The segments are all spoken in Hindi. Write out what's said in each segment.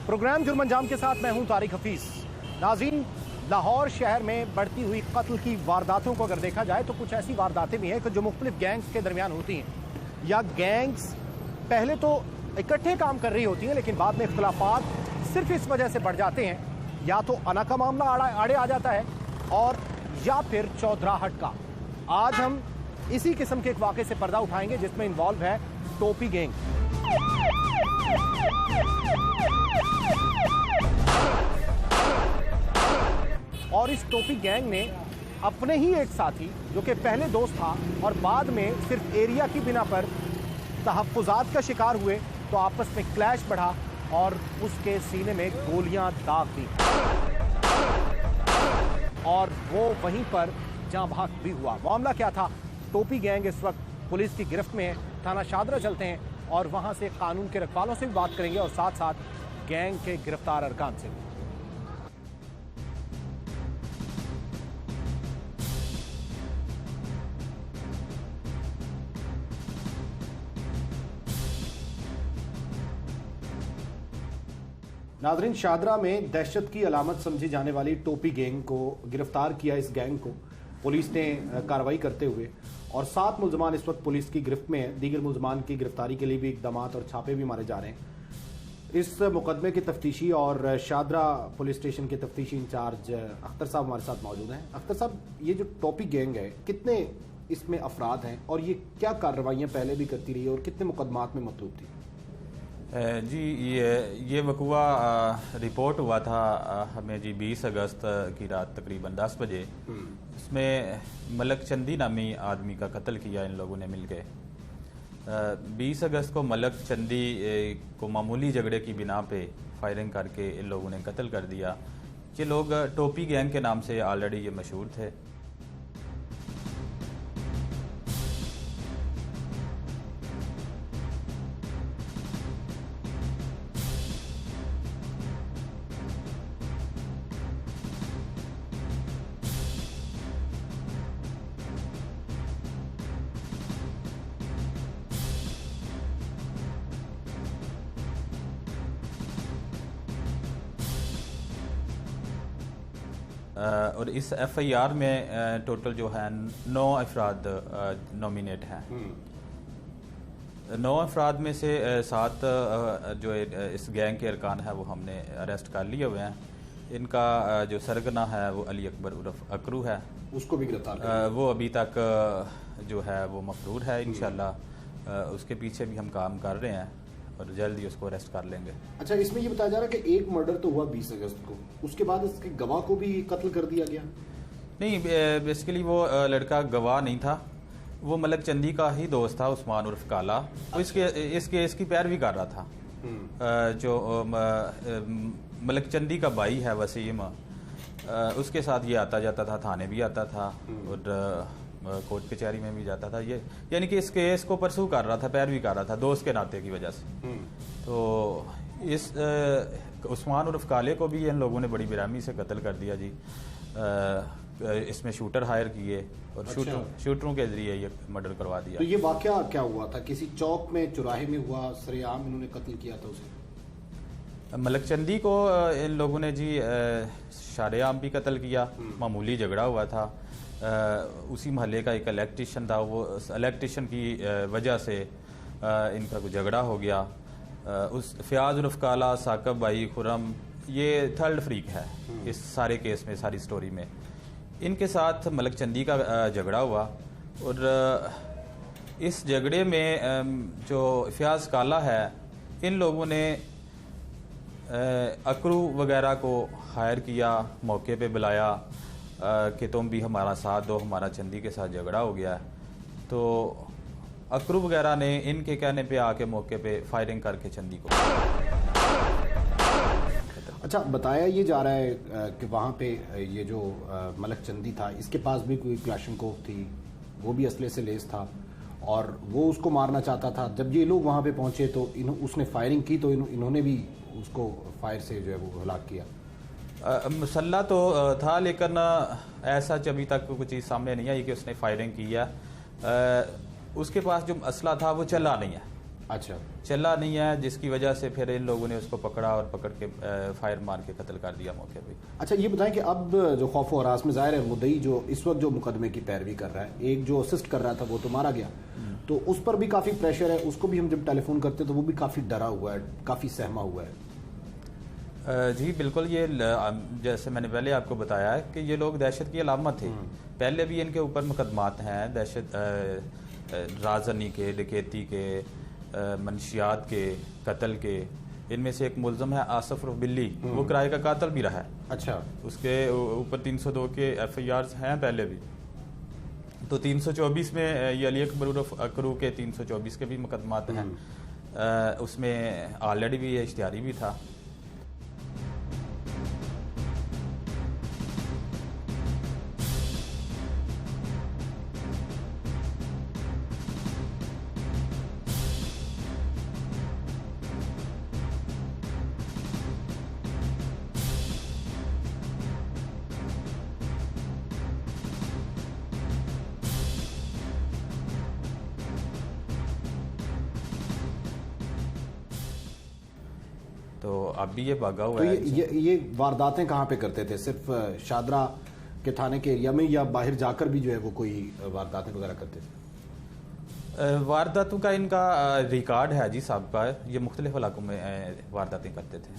प्रोग्राम जुर्म अंजाम के साथ मैं हूं तारिक हफीज। नाज़रीन, लाहौर शहर में बढ़ती हुई कत्ल की वारदातों को अगर देखा जाए तो कुछ ऐसी वारदातें भी हैं कि जो मुख्तलिफ गैंग्स के दरमियान होती हैं या गैंग्स पहले तो इकट्ठे काम कर रही होती हैं लेकिन बाद में इख्तलाफात सिर्फ इस वजह से बढ़ जाते हैं या तो अना का मामला आड़े आ जाता है और या फिर चौधराहट का। आज हम इसी किस्म के एक वाक़े से पर्दा उठाएंगे जिसमें इन्वॉल्व है टोपी गैंग। और इस टोपी गैंग ने अपने ही एक साथी जो कि पहले दोस्त था और बाद में सिर्फ एरिया की बिना पर तहफ़्फ़ुज़ात का शिकार हुए तो आपस में क्लैश बढ़ा और उसके सीने में गोलियां दाग दी और वो वहीं पर जाँ भाग भी हुआ। मामला क्या था? टोपी गैंग इस वक्त पुलिस की गिरफ्त में है। थाना शादरा चलते हैं और वहां से कानून के रखवालों से भी बात करेंगे और साथ साथ गैंग के गिरफ्तार अरकान से भी। नाज़रीन, शादरा में दहशत की अलामत समझी जाने वाली टोपी गैंग को गिरफ्तार किया। इस गैंग को पुलिस ने कार्रवाई करते हुए और 7 मुलजमान इस वक्त पुलिस की गिरफ्त में है। दीगर मुलजमान की गिरफ्तारी के लिए भी इकदामात और छापे भी मारे जा रहे हैं। इस मुकदमे के तफ्तीशी और शादरा पुलिस स्टेशन के तफ्तीशी इंचार्ज अख्तर साहब हमारे साथ मौजूद हैं। अख्तर साहब, ये जो टोपी गैंग है, कितने इसमें अफराद हैं और ये क्या कार्रवाइयाँ पहले भी करती रही और कितने मुकदमात में मतलूब थी? जी, ये वक़ुआ रिपोर्ट हुआ था हमें जी 20 अगस्त की रात तकरीबन 10 बजे। इसमें मलक चंदी नामी आदमी का कत्ल किया इन लोगों ने मिलके। 20 अगस्त को मलक चंदी को मामूली झगड़े की बिना पे फायरिंग करके इन लोगों ने कत्ल कर दिया। ये लोग टोपी गैंग के नाम से ऑलरेडी ये मशहूर थे। और इस FIR में टोटल जो है 9 अफराद नॉमिनेट हैं। 9 अफराद में से 7 जो इस गैंग के अरकान है वो हमने अरेस्ट कर लिए हुए हैं। इनका जो सरगना है वो अली अकबर उर्फ अकरू है, उसको भी गिरफ्तार वो अभी तक जो है वो मफरूर है। इंशाल्लाह उसके पीछे भी हम काम कर रहे हैं और जल्द ही उसको अरेस्ट कर लेंगे। अच्छा, इसमें ये बताया जा रहा है कि एक मर्डर तो हुआ 20 अगस्त को, उसके बाद इसके गवाह को भी कत्ल कर दिया गया? नहीं, बेसिकली वो लड़का गवाह नहीं था, वो मलक चंदी का ही दोस्त था उस्मान उर्फ काला। अच्छा। इस केस की पैरवी कर रहा था। जो मलक चंदी का भाई है वसीम, उसके साथ ये आता जाता था, थाने भी आता था और कोर्ट कचहरी में भी जाता था। ये यानी कि इस केस को परसू कर रहा था, पैरवी कर रहा था दोस्त के नाते की वजह से। तो इस उस्मान उर्फ काले को भी इन लोगों ने बड़ी बेरहमी से कत्ल कर दिया जी। इसमें शूटर हायर किए और अच्छा। शूटरों के जरिए ये मर्डर करवा दिया। तो ये वाकया क्या हुआ था? किसी चौक में, चौराहे में हुआ? सरेआम इन्होंने कत्ल किया था उसे? मलक चंदी को इन लोगों ने जी शारेआम भी कत्ल किया। मामूली झगड़ा हुआ था। उसी महल्ले का एक इलेक्ट्रिशियन था, वो इलेक्ट्रिशियन की वजह से इनका कुछ झगड़ा हो गया। उस फयाज उर्फ काला, साकब भाई, खुरम, ये थर्ड फ्रीक है इस सारे केस में, सारी स्टोरी में। इनके साथ मलक चंदी का झगड़ा हुआ और इस झगड़े में जो फयाज काला है, इन लोगों ने अकरू वगैरह को हायर किया, मौके पे बुलाया कि तुम भी हमारा साथ दो, हमारा चंदी के साथ झगड़ा हो गया है। तो अकरू वगैरह ने इनके कहने पे आके मौके पे फायरिंग करके चंदी को। अच्छा, बताया ये जा रहा है कि वहाँ पे ये जो मलक चंदी था, इसके पास भी कोई क्लाशनकोव थी, वो भी असले से लेस था और वो उसको मारना चाहता था। जब ये लोग वहाँ पे पहुँचे तो उसने फायरिंग की तो इन्होंने भी उसको फायर से जो है वो हलाक किया। मसला तो था लेकिन ऐसा अभी तक कोई चीज़ सामने नहीं आई कि उसने फायरिंग की है। उसके पास जो असला था वो चला नहीं है। अच्छा, चला नहीं है, जिसकी वजह से फिर इन लोगों ने उसको पकड़ा और पकड़ के फायर मार के कत्ल कर दिया मौके पे। अच्छा ये बताएं कि अब जो खौफ व हरास में ज़ाहिर है मुद्दई जो इस वक्त जो मुकदमे की पैरवी कर रहा है, एक जो असिस्ट कर रहा था वो तो मारा गया, तो उस पर भी काफ़ी प्रेशर है, उसको भी हम जब टेलीफोन करते तो वो भी काफ़ी डरा हुआ है, काफ़ी सहमा हुआ है। जी बिल्कुल, ये जैसे मैंने पहले आपको बताया है कि ये लोग दहशत की अलामत थे। पहले भी इनके ऊपर मुकदमात हैं, दहशत राजनी के, डकैती के, मनशियात के, कत्ल के। इनमें से एक मुलजम है आसफ बिल्ली, वो किराए का कातिल भी रहा है। अच्छा, उसके ऊपर 302 के FIR हैं पहले भी। तो 324 में ये अली अकबर अकरू के 324 के भी मुकदमात हैं, उसमें ऑलरेडी भी ये इश्तिहारी भी था। तो अब भी ये भागा हुआ तो है। ये वारदातें कहाँ पे करते थे? सिर्फ शादरा के थाने के एरिया में या बाहर जाकर भी जो है वो कोई वारदातें वगैरह करते थे? वारदातों का इनका रिकॉर्ड है जी साहब का, ये मुख्तलिफ इलाकों में वारदातें करते थे।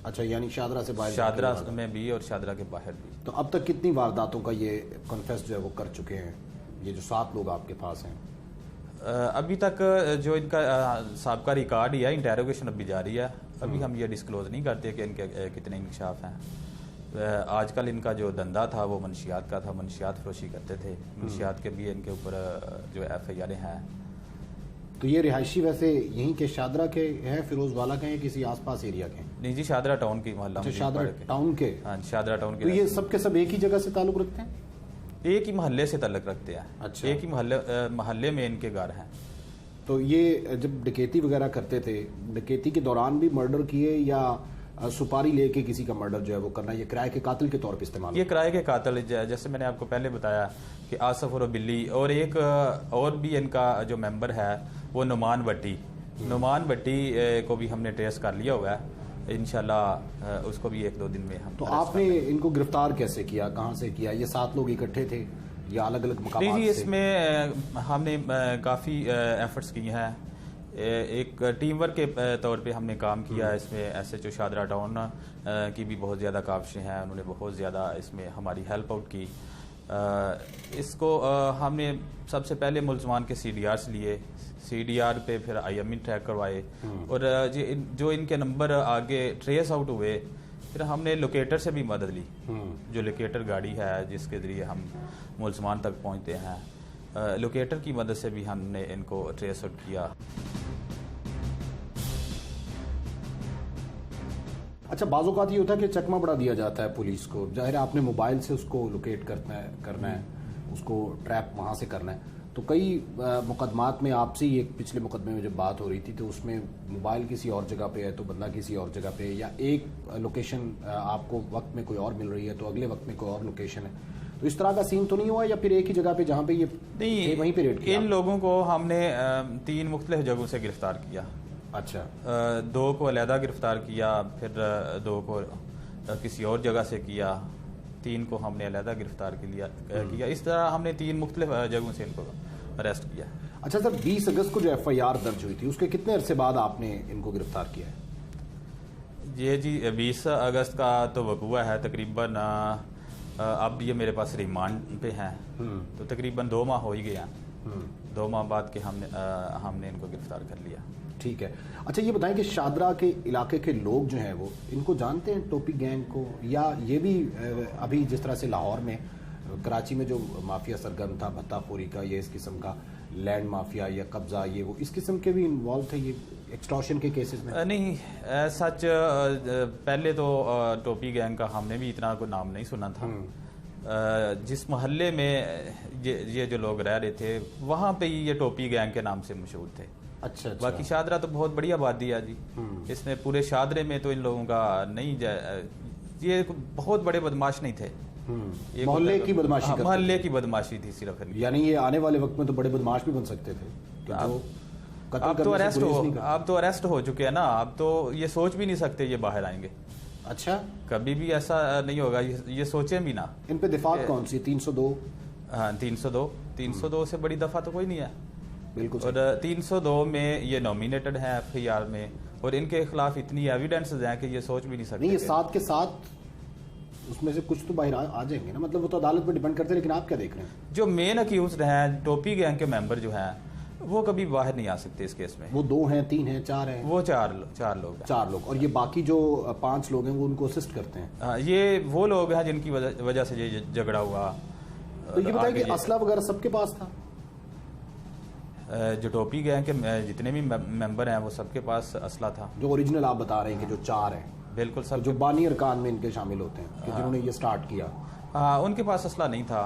अच्छा, यानी शादरा से बाहर? शादरा में भी और शादरा के बाहर भी। तो अब तक कितनी वारदातों का ये कन्फेस जो है वो कर चुके हैं, ये जो 7 लोग आपके पास हैं? अभी तक जो इनका साहब रिकॉर्ड ही है, इंटेरोगेशन अभी जारी है। अभी हम ये डिस्क्लोज नहीं करते कि इनके कितने इंकशाफ हैं। आजकल इनका जो धंधा था वो मनशियात का था, मनशियात फरोशी करते थे। मनशियात के भी इनके ऊपर जो FIR हैं। तो ये रिहायशी वैसे यहीं के शादरा के हैं, फिरोजवाला के हैं, किसी आसपास एरिया के? नहीं जी, शादरा टाउन की मोहल्ला। अच्छा, शादरा टाउन के? हाँ, शादरा टाउन के। तो ये सब के सब एक ही जगह से ताल्लुक रखते हैं? एक ही मोहल्ले से ताल्लुक रखते हैं। अच्छा, एक ही मोहल्ले में इनके घर हैं। तो ये जब डकैती वगैरह करते थे, डकैती के दौरान भी मर्डर किए या सुपारी लेके किसी का मर्डर जो है वो करना, ये किराए के कातिल के तौर पे इस्तेमाल? ये किराए के कातिल, जैसे मैंने आपको पहले बताया कि आसफ और बिल्ली, और एक और भी इनका जो मेंबर है वो नुमान भट्टी। नुमान भट्टी को भी हमने ट्रेस कर लिया हुआ है, इंशाल्लाह उसको भी 1-2 दिन में हम। तो आपने इनको गिरफ्तार कैसे किया, कहाँ से किया? ये 7 लोग इकट्ठे थे या अलग अलग मकामात जी, से? इसमें हमने काफ़ी एफर्ट्स किए हैं। एक टीम वर्क के तौर पे हमने काम किया। इसमें SHO शादरा टाउन की भी बहुत ज़्यादा काविशें हैं, उन्होंने बहुत ज़्यादा इसमें हमारी हेल्प आउट की। इसको हमने सबसे पहले मुलजमान के CDRs लिए, CDR पे फिर IME ट्रैक करवाए, और जो इनके नंबर आगे ट्रेस आउट हुए, फिर हमने लोकेटर से भी मदद ली। जो लोकेटर गाड़ी है जिसके ज़रिए हम मुलजमान तक पहुंचते हैं, लोकेटर की मदद से भी हमने इनको ट्रेस आउट किया। अच्छा, बाज़-औक़ात ये होता है कि चकमा बड़ा दिया जाता है पुलिस को, जाहिर है आपने मोबाइल से उसको लोकेट करना है, उसको ट्रैप वहाँ से करना है। तो कई मुकदमात में आपसे ही एक पिछले मुकदमे में जब बात हो रही थी तो उसमें मोबाइल किसी और जगह पे है तो बंदा किसी और जगह पे है, या एक लोकेशन आपको वक्त में कोई और मिल रही है तो अगले वक्त में कोई और लोकेशन है, तो इस तरह का सीन तो नहीं हुआ? या फिर एक ही जगह पे जहाँ पे ये नहीं, वहीं पे रेड किया? इन लोगों को हमने 3 मुख्तलिफ जगहों से गिरफ्तार किया। अच्छा, 2 को अलहदा गिरफ्तार किया, फिर 2 को किसी और जगह से किया, 3 को हमने अलहदा गिरफ्तार किया। इस तरह हमने 3 मुख्तलिफ जगहों से इनको अरेस्ट किया। अच्छा सर, 20 अगस्त को जो FIR दर्ज हुई थी उसके कितने अरसे बाद आपने इनको गिरफ्तार किया है? ये जी 20 अगस्त का तो वकूआ है तकरीबन। अब ये मेरे पास रिमांड पे हैं, तो तकरीबन 2 माह हो ही गया। 2 माह बाद के हमने इनको गिरफ्तार कर लिया। ठीक है। अच्छा ये बताएं कि शादरा के इलाके के लोग जो हैं वो इनको जानते हैं, टोपी गैंग को, या ये भी अभी जिस तरह से लाहौर में, कराची में जो माफिया सरगर्म था भत्ताखोरी का, ये इस किस्म का लैंड माफिया या कब्जा, ये वो इस किस्म के भी इन्वॉल्व थे ये एक्सटॉर्शन के केसेस में? नहीं, सच पहले तो टोपी गैंग का हमने भी इतना कोई नाम नहीं सुना था। जिस मोहल्ले में ये जो लोग रह रहे थे वहाँ पे ही ये टोपी गैंग के नाम से मशहूर थे। अच्छा। बाकी शादरा तो बहुत बड़ी आबादी है जी, इसमें पूरे शादरे में तो इन लोगों का नहीं, ये बहुत बड़े बदमाश नहीं थे। मोहल्ले की बदमाशी, मोहल्ले की बदमाशी थी सिर्फ। यानी ये आने वाले वक्त में तो बड़े बदमाश भी बन सकते थे, अब तो अरेस्ट हो चुके हैं ना, अब तो ये सोच भी नहीं सकते ये बाहर आएंगे। अच्छा, कभी भी ऐसा नहीं होगा, ये सोचें भी ना। इन पे दिफात कौन सी? 302? हाँ, 302 से बड़ी दफा तो कोई नहीं है। बिल्कुल। और 302 में ये नॉमिनेटेड है FIR में, और इनके खिलाफ इतनी एविडेंस हैं कि ये सोच भी नहीं सकते। नहीं, ये साथ के साथ उसमें से कुछ तो बाहर आ जाएंगे ना, मतलब वो तो अदालत पे डिपेंड करते हैं। लेकिन आप क्या देख रहे हैं? जो मेन अक्यूज्ड हैं, टोपी गैंग के मेंबर जो हैं, वो कभी बाहर नहीं आ सकते इस केस में। वो 2 हैं, 3 हैं, 4 हैं? वो चार लोग हैं। 4 लोग। और ये बाकी जो 5 लोग हैं वो उनको असिस्ट करते हैं? हाँ, ये वो लोग हैं जिनकी वजह से ये झगड़ा हुआ। तो ये बताइए कि असला वगैरह सबके पास था? जो टोपी गैंग के जितने भी मेंबर हैं वो सबके पास असला था। जो ओरिजिनल आप बता रहे हैं कि जो 4 हैं, बिल्कुल सब, जो बानी अरकान में इनके शामिल होते हैं कि जिन्होंने ये स्टार्ट किया। हाँ, उनके पास असला नहीं था।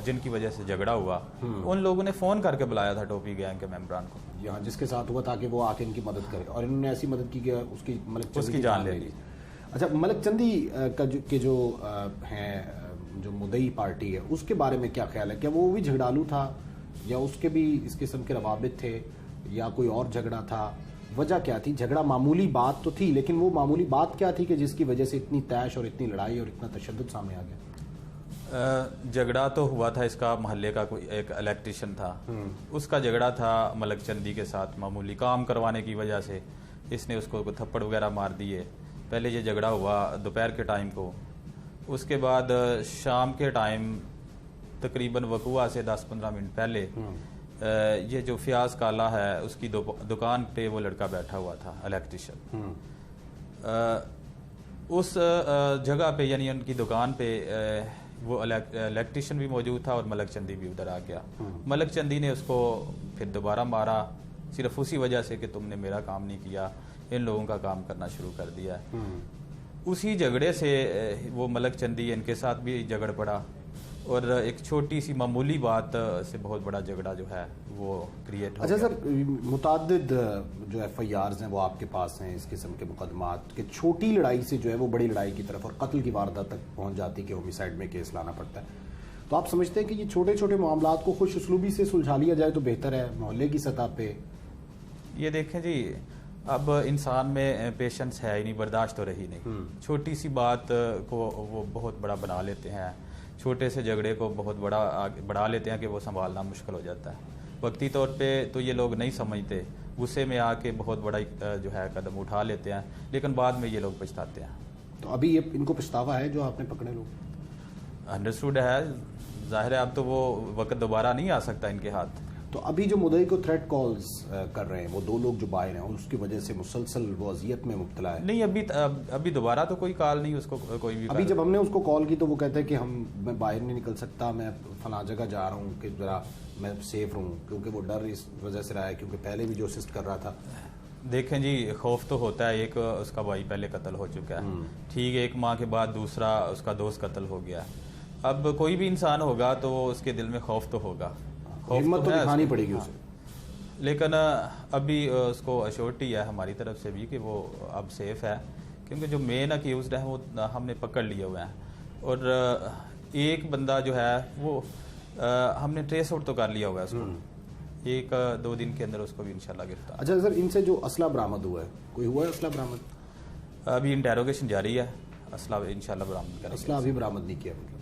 जिनकी वजह से झगड़ा हुआ, उन लोगों ने फोन करके बुलाया था टोपी गैंग के मेंबरान को, यहाँ जिसके साथ हुआ, ताकि वो आके इनकी मदद करे, और इन्होंने ऐसी मदद की कि उसकी जान ले ली। अच्छा, मलिक चंदी के जो हैं, जो मुदई पार्टी है, उसके बारे में क्या ख्याल है? क्या वो भी झगड़ालू था, या उसके भी इस किस्म के रवाबित थे, या कोई और झगड़ा था? वजह क्या थी? झगड़ा मामूली बात तो थी, लेकिन वो मामूली बात क्या थी कि जिसकी वजह से इतनी तैश और इतनी लड़ाई और इतना तशद्दुद सामने आ गया? झगड़ा तो हुआ था, इसका मोहल्ले का कोई एक इलेक्ट्रिशियन था, उसका झगड़ा था मलिक चंदी के साथ। मामूली काम करवाने की वजह से इसने उसको थप्पड़ वगैरह मार दिए। पहले ये झगड़ा हुआ दोपहर के टाइम को, उसके बाद शाम के टाइम तकरीबन वकूआ से 10-15 मिनट पहले ये जो फयाज काला है उसकी दुकान पे वो लड़का बैठा हुआ था, इलेक्ट्रिशियन। उस जगह पे, यानी उनकी दुकान पे, वो इलेक्ट्रिशियन भी मौजूद था और मलिक चंदी भी उधर आ गया। मलिक चंदी ने उसको फिर दोबारा मारा, सिर्फ उसी वजह से कि तुमने मेरा काम नहीं किया, इन लोगों का काम करना शुरू कर दिया। उसी झगड़े से वो मलिक चंदी इनके साथ भी झगड़ पड़ा, और एक छोटी सी मामूली बात से बहुत बड़ा झगड़ा जो है वो क्रिएट हो गया। अच्छा सर, मुतादिद जो FIRs हैं वो आपके पास हैं, इस किस्म के मुकदमात के, छोटी लड़ाई से जो है वो बड़ी लड़ाई की तरफ और कत्ल की वारदात तक पहुंच जाती है कि होमिसाइड में केस लाना पड़ता है। तो आप समझते हैं कि ये छोटे छोटे मामलात को खुश उसलूबी से सुलझा लिया जाए तो बेहतर है मोहल्ले की सतह पे? ये देखें जी, अब इंसान में पेशेंस है ही नहीं, बर्दाश्त तो रही नहीं। छोटी सी बात को वो बहुत बड़ा बना लेते हैं, छोटे से झगड़े को बहुत बड़ा बढ़ा लेते हैं कि वो संभालना मुश्किल हो जाता है। वक्ती तौर पे तो ये लोग नहीं समझते, गुस्से में आके बहुत बड़ा जो है कदम उठा लेते हैं, लेकिन बाद में ये लोग पछताते हैं। तो अभी ये इनको पछतावा है जो आपने पकड़े लोग? अंडरस्टूड है, जाहिर है अब तो वो वक्त दोबारा नहीं आ सकता इनके हाथ। तो अभी जो मुदई को थ्रेट कॉल्स कर रहे हैं वो 2 लोग जो बाहर हैं, उसकी वजह से मुसलसल वो अजियत में मुब्तला है? नहीं, अभी दोबारा तो कोई कॉल नहीं उसको, कोई भी। अभी जब हमने उसको कॉल की तो वो कहते हैं कि मैं बाहर नहीं निकल सकता, मैं फला जगह जा रहा हूँ कि जरा मैं सेफ रहूँ, क्योंकि वो डर इस वजह से रहा है क्योंकि पहले भी जो असिस्ट कर रहा था। देखें जी, खौफ तो होता है। एक उसका भाई पहले कत्ल हो चुका है, ठीक है, 1 माह के बाद दूसरा उसका दोस्त कत्ल हो गया। अब कोई भी इंसान होगा तो उसके दिल में खौफ तो होगा, हिम्मत तो दिखानी पड़ेगी उसे। लेकिन अभी उसको अश्योरिटी है हमारी तरफ से भी कि वो अब सेफ है, क्योंकि जो मेन अक्यूज्ड है वो हमने पकड़ लिए हुए हैं, और एक बंदा जो है वो हमने ट्रेस आउट तो कर लिया हुआ है उसको। 1-2 दिन के अंदर उसको भी इंशाल्लाह गिरफ्तार। अच्छा सर, इनसे जो असला बरामद हुआ है, कोई हुआ है असला बरामद? अभी इंटेरोगेशन जारी है, असला इंशाल्लाह बरामद करेंगे। असला अभी बरामद नहीं किया मतलब?